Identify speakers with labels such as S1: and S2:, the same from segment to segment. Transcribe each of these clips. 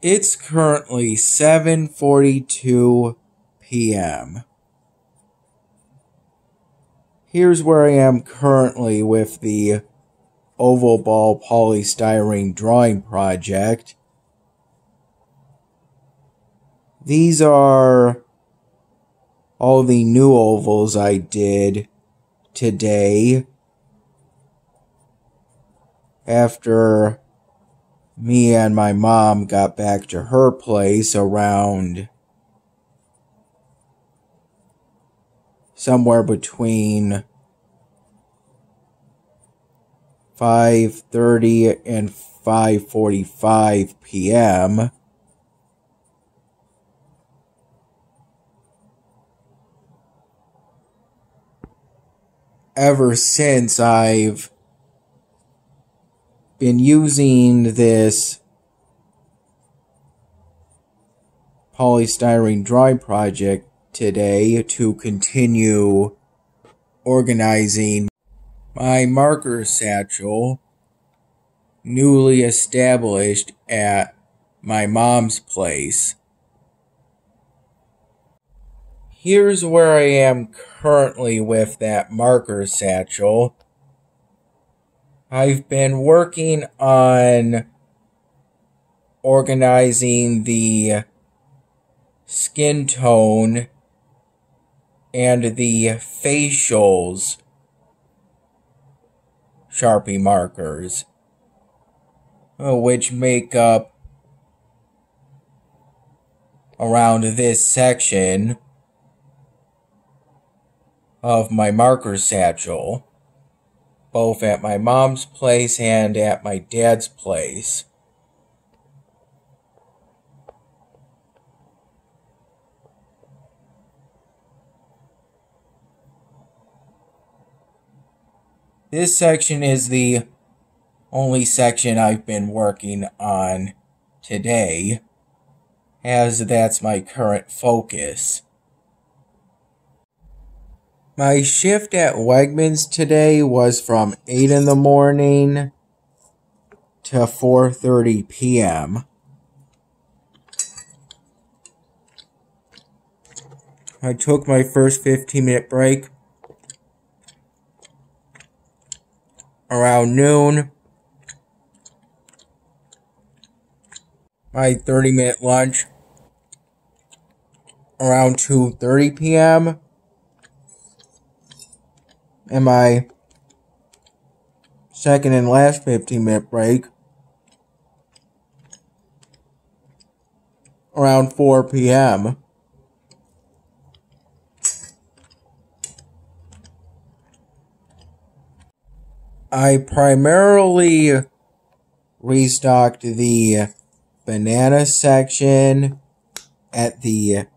S1: It's currently 7:42 p.m. Here's where I am currently with the oval ball polystyrene drawing project. These are all the new ovals I did today after me and my mom got back to her place around somewhere between 5:30 and 5:45 p.m. Ever since, I've been using this polystyrene drawing project today to continue organizing my marker satchel newly established at my mom's place. Here's where I am currently with that marker satchel. I've been working on organizing the skin tone and the facials Sharpie markers, which make up around this section of my marker satchel, both at my mom's place and at my dad's place. This section is the only section I've been working on today, as that's my current focus. My shift at Wegmans today was from 8 in the morning to 4:30 p.m. I took my first 15-minute break around noon. My 30-minute lunch around 2:30 p.m. And my second and last 15-minute break around 4 p.m. I primarily restocked the banana section at the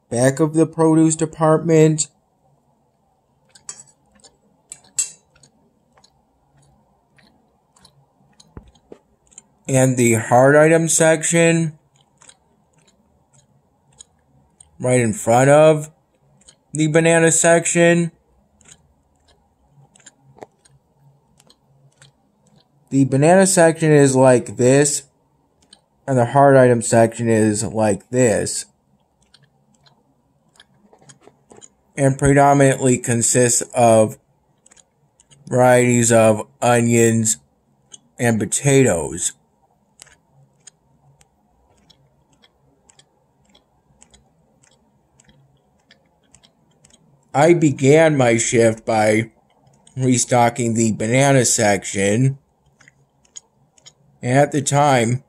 S1: back of the produce department, and the hard item section right in front of the banana section. The banana section is like this, and the hard item section is like this, and predominantly consists of varieties of onions and potatoes. I began my shift by restocking the banana section, and at the time,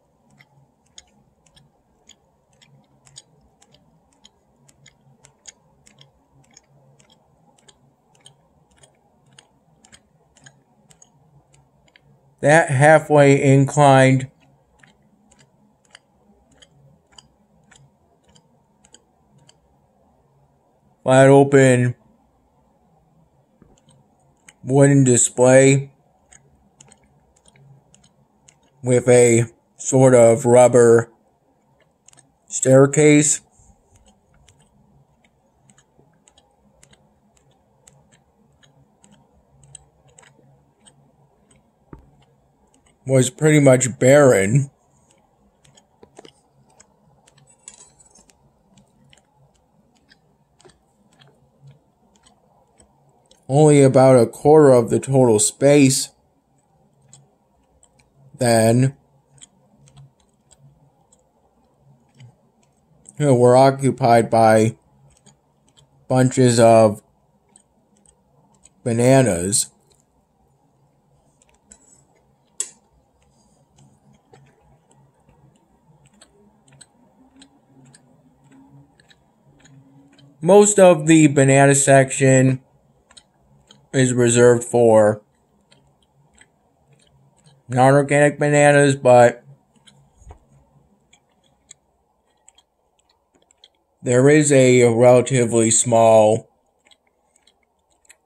S1: that halfway inclined flat open wooden display with a sort of rubber staircase was pretty much barren. only about a quarter of the total space, then were occupied by bunches of bananas. Most of the banana section is reserved for non-organic bananas, but there is a relatively small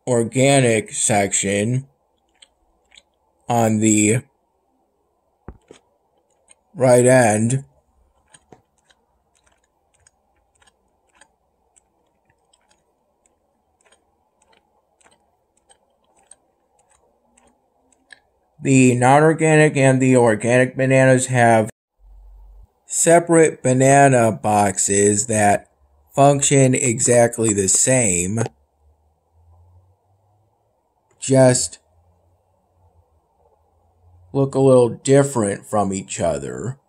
S1: organic section on the right end. The non-organic and the organic bananas have separate banana boxes that function exactly the same, just look a little different from each other.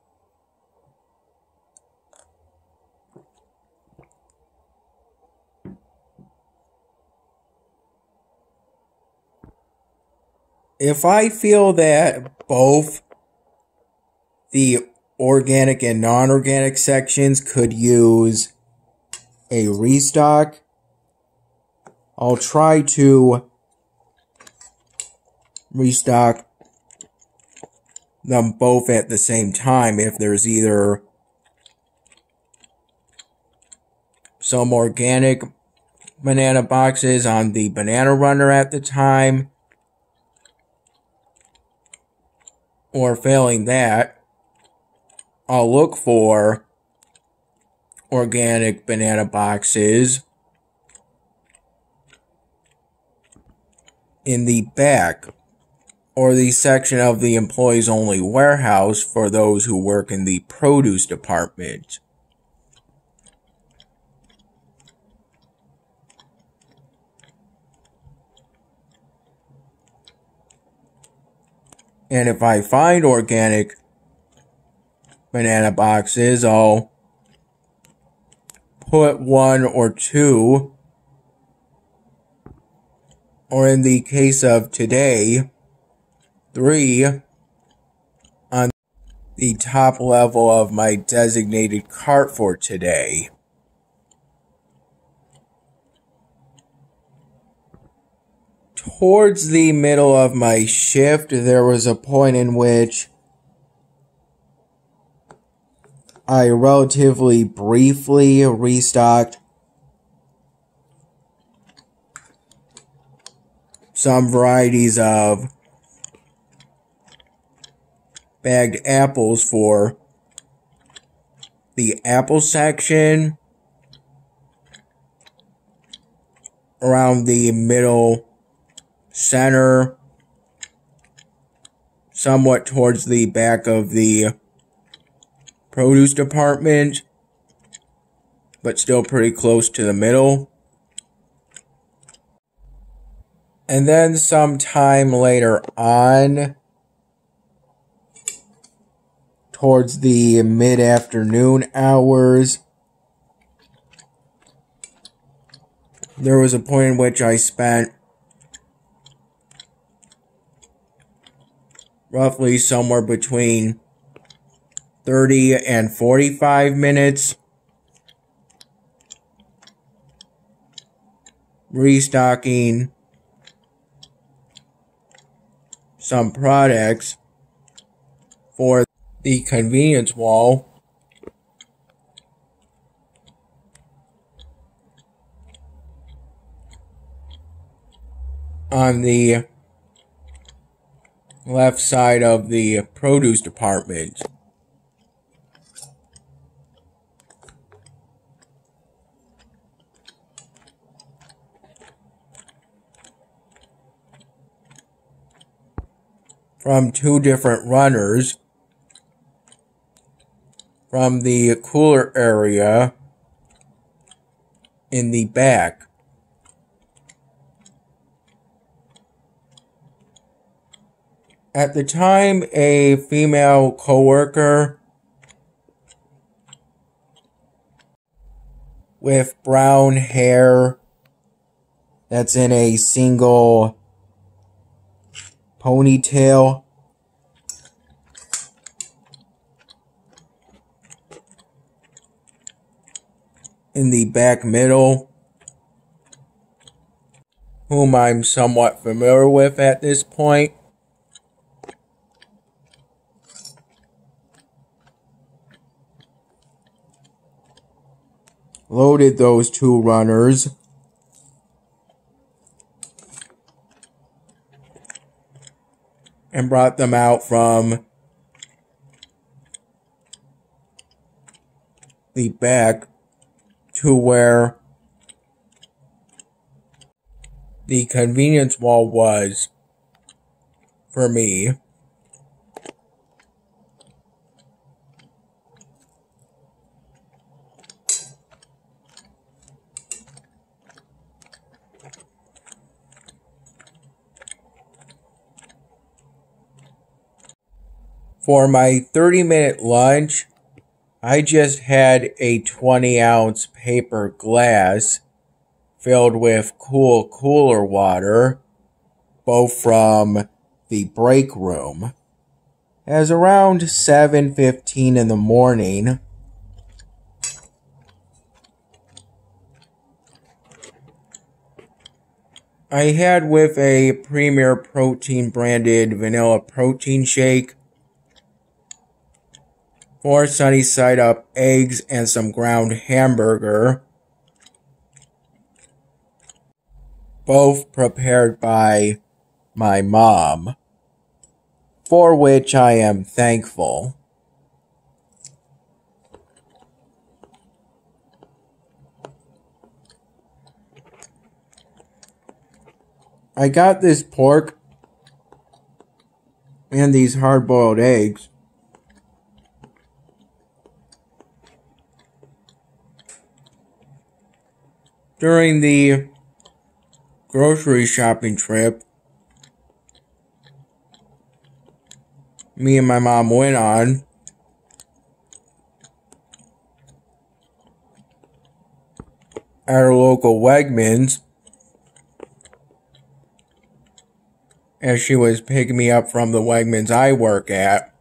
S1: If I feel that both the organic and non-organic sections could use a restock, I'll try to restock them both at the same time if there's either some organic banana boxes on the banana runner at the time, or failing that, I'll look for organic banana boxes in the back, or the section of the employees only warehouse for those who work in the produce department. And if I find organic banana boxes, I'll put one or two, or in the case of today, 3 on the top level of my designated cart for today. Towards the middle of my shift, there was a point in which I relatively briefly restocked some varieties of bagged apples for the apple section around the middle center, somewhat towards the back of the produce department, but still pretty close to the middle. And then sometime later on, towards the mid-afternoon hours, there was a point in which I spent roughly somewhere between 30 and 45 minutes restocking some products for the convenience wall on the left side of the produce department. From 2 different runners from the cooler area in the back. At the time, a female coworker with brown hair that's in a single ponytail in the back middle, whom I'm somewhat familiar with at this point. Loaded those two runners and brought them out from the back to where the convenience wall was for me. For my 30-minute lunch, I just had a 20-ounce paper glass filled with cool cooler water, both from the break room. It was around 7:15 in the morning. I had with a Premier Protein branded vanilla protein shake, 4 sunny side up eggs, and some ground hamburger, both prepared by my mom, for which I am thankful. I got this pork and these hard-boiled eggs during the grocery shopping trip me and my mom went on. At our local Wegmans, as she was picking me up from the Wegmans I work at.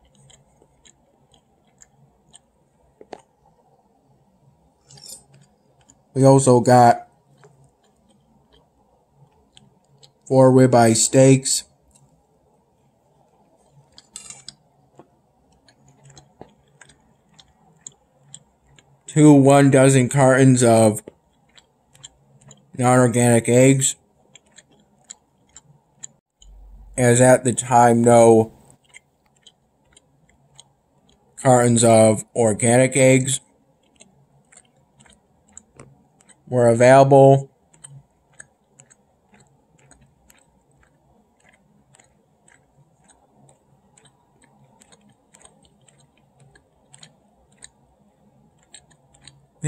S1: We also got 4 ribeye steaks, 2 1-dozen cartons of non-organic eggs, as at the time no cartons of organic eggs were available.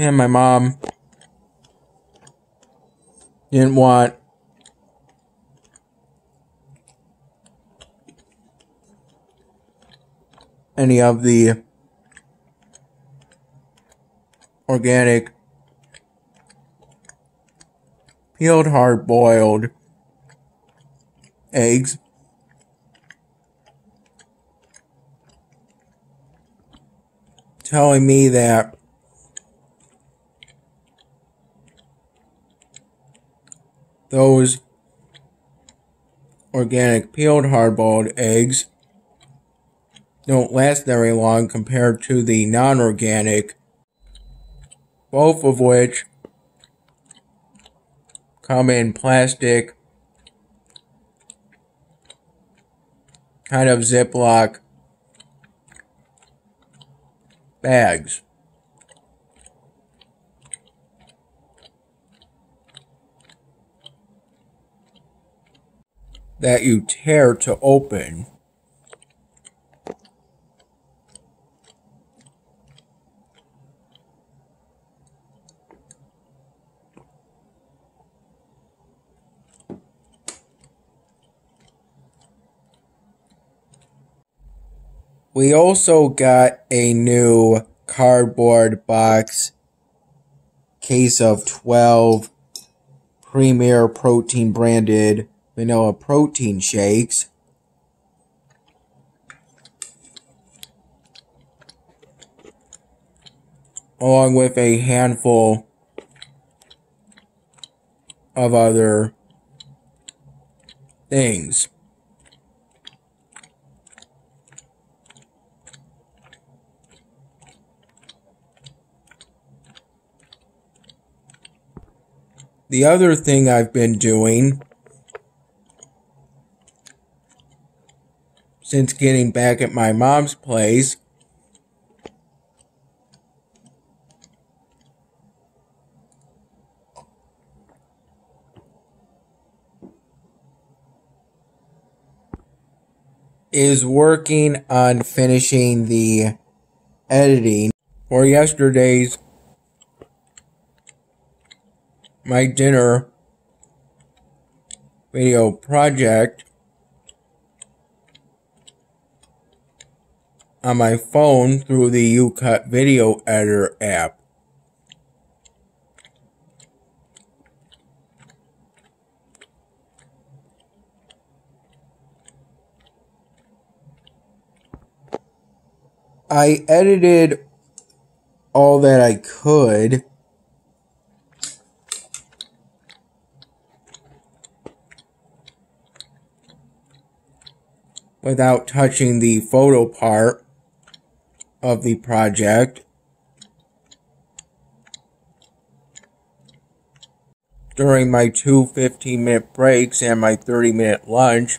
S1: And my mom didn't want any of the organic peeled hard-boiled eggs, telling me that those organic peeled hard-boiled eggs don't last very long compared to the non-organic, both of which come in plastic kind of Ziploc bags. That you tear to open. We also got a new cardboard box case of 12 Premier Protein branded vanilla protein shakes. Along with a handful of other things. The other thing I've been doing since getting back at my mom's place is working on finishing the editing for yesterday's my dinner video project on my phone through the YouCut video editor app. I edited all that I could without touching the photo part of the project. During my 2 15-minute breaks and my 30-minute lunch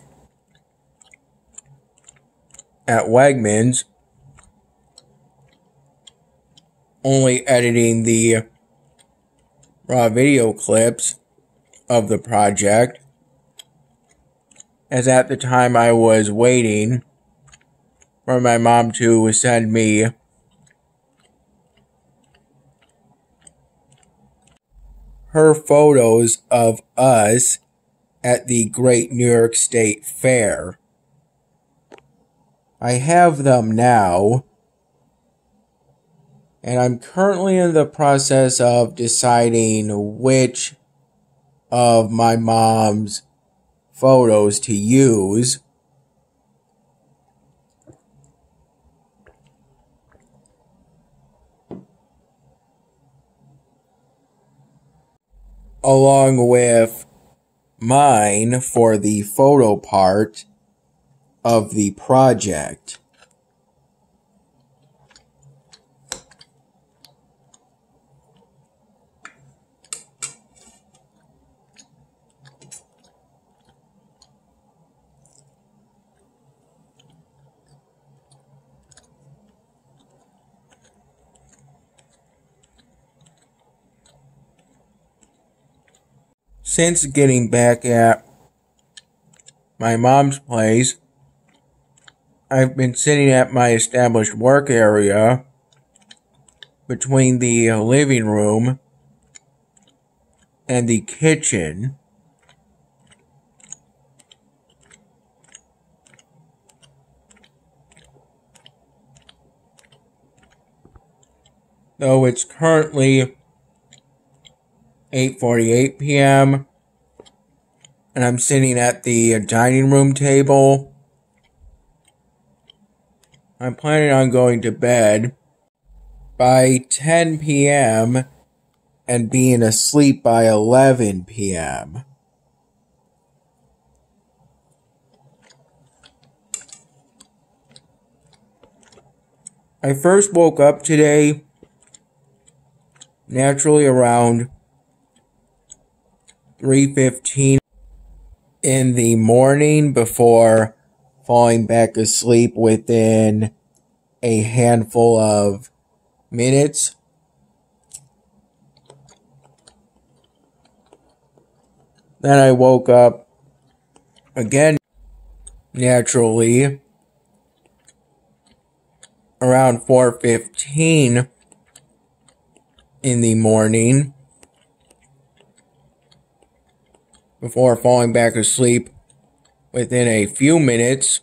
S1: at Wegmans, only editing the raw video clips of the project, as at the time I was waiting for my mom to send me her photos of us at the Great New York State Fair. I have them now, and I'm currently in the process of deciding which of my mom's photos to use. Along with mine for the photo part of the project. Since getting back at my mom's place, I've been sitting at my established work area between the living room and the kitchen, though it's currently 8:48 p.m. and I'm sitting at the dining room table. I'm planning on going to bed by 10 p.m. and being asleep by 11 p.m. I first woke up today naturally around 3:15 in the morning before falling back asleep within a handful of minutes. Then I woke up again naturally around 4:15 in the morning before falling back asleep within a few minutes.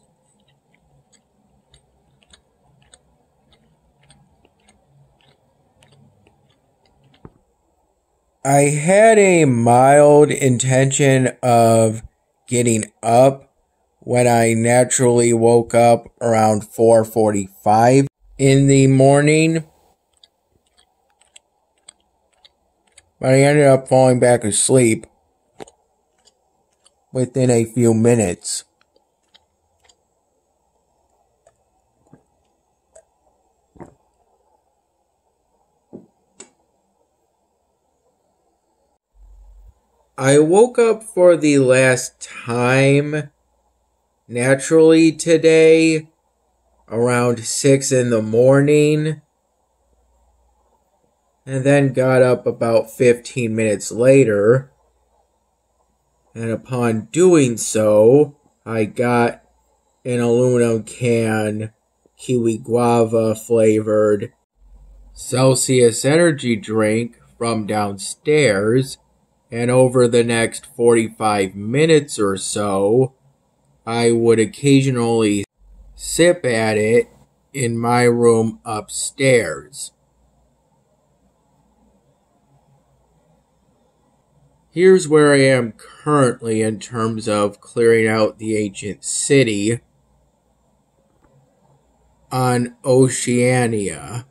S1: I had a mild intention of getting up when I naturally woke up around 4:45 in the morning, but I ended up falling back asleep within a few minutes. I woke up for the last time naturally today around 6 in the morning, and then got up about 15 minutes later, and upon doing so, I got an aluminum can kiwi guava flavored Celsius energy drink from downstairs, and over the next 45 minutes or so, I would occasionally sip at it in my room upstairs. Here's where I am currently in terms of clearing out the ancient city on Oceania.